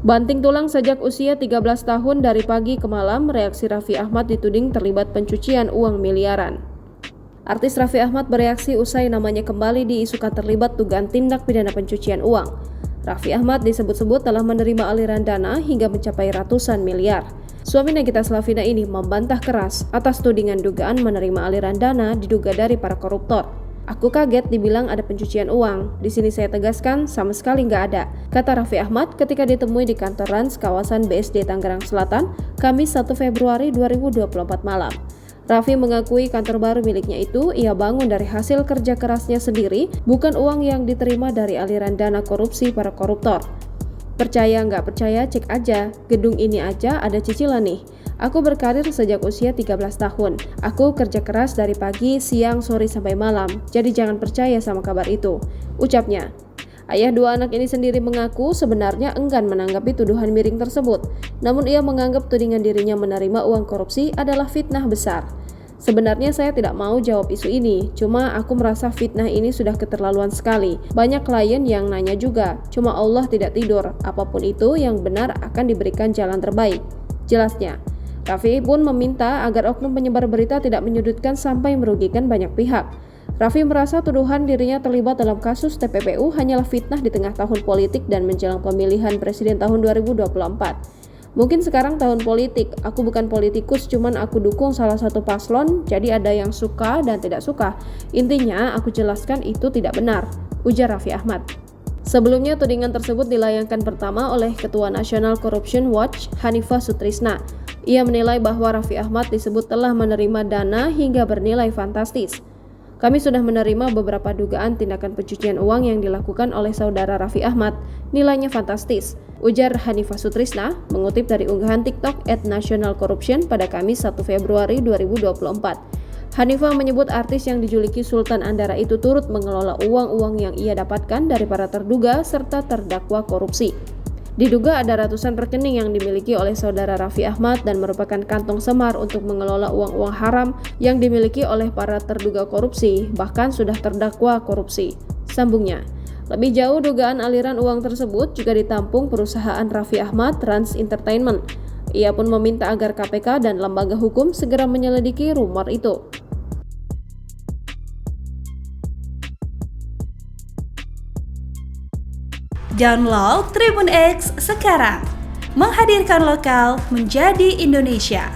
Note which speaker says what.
Speaker 1: Banting tulang sejak usia 13 tahun dari pagi ke malam, reaksi Raffi Ahmad dituding terlibat pencucian uang miliaran. Artis Raffi Ahmad bereaksi usai namanya kembali diisukan terlibat dugaan tindak pidana pencucian uang. Raffi Ahmad disebut-sebut telah menerima aliran dana hingga mencapai ratusan miliar. Suami Nagita Slavina ini membantah keras atas tudingan dugaan menerima aliran dana diduga dari para koruptor. Aku kaget dibilang ada pencucian uang. Di sini saya tegaskan sama sekali nggak ada, kata Raffi Ahmad ketika ditemui di kantor Rans kawasan BSD Tangerang Selatan, Kamis 1 Februari 2024 malam. Raffi mengakui kantor baru miliknya itu ia bangun dari hasil kerja kerasnya sendiri, bukan uang yang diterima dari aliran dana korupsi para koruptor. Percaya nggak percaya, cek aja. Gedung ini aja ada cicilan nih. Aku berkarir sejak usia 13 tahun. Aku kerja keras dari pagi, siang, sore sampai malam. Jadi jangan percaya sama kabar itu, ucapnya. Ayah dua anak ini sendiri mengaku sebenarnya enggan menanggapi tuduhan miring tersebut. Namun ia menganggap tudingan dirinya menerima uang korupsi adalah fitnah besar. Sebenarnya saya tidak mau jawab isu ini, cuma aku merasa fitnah ini sudah keterlaluan sekali. Banyak klien yang nanya juga, cuma Allah tidak tidur. Apapun itu yang benar akan diberikan jalan terbaik, jelasnya. Raffi pun meminta agar oknum penyebar berita tidak menyudutkan sampai merugikan banyak pihak. Raffi merasa tuduhan dirinya terlibat dalam kasus TPPU hanyalah fitnah di tengah tahun politik dan menjelang pemilihan presiden tahun 2024. Mungkin sekarang tahun politik, aku bukan politikus, cuman aku dukung salah satu paslon, jadi ada yang suka dan tidak suka. Intinya, aku jelaskan itu tidak benar, ujar Raffi Ahmad. Sebelumnya, tudingan tersebut dilayangkan pertama oleh Ketua National Corruption Watch, Hanifah Sutrisna. Ia menilai bahwa Raffi Ahmad disebut telah menerima dana hingga bernilai fantastis. Kami sudah menerima beberapa dugaan tindakan pencucian uang yang dilakukan oleh saudara Raffi Ahmad. Nilainya fantastis, ujar Hanifah Sutrisna, mengutip dari unggahan TikTok @nationalcorruption pada Kamis 1 Februari 2024. Hanifah menyebut artis yang dijuluki Sultan Andara itu turut mengelola uang-uang yang ia dapatkan dari para terduga serta terdakwa korupsi. Diduga ada ratusan rekening yang dimiliki oleh saudara Raffi Ahmad dan merupakan kantong semar untuk mengelola uang-uang haram yang dimiliki oleh para terduga korupsi, bahkan sudah terdakwa korupsi. Sambungnya, lebih jauh dugaan aliran uang tersebut juga ditampung perusahaan Raffi Ahmad, Rans Entertainment. Ia pun meminta agar KPK dan lembaga hukum segera menyelidiki rumor itu.
Speaker 2: Download Tribun X sekarang, menghadirkan lokal menjadi Indonesia.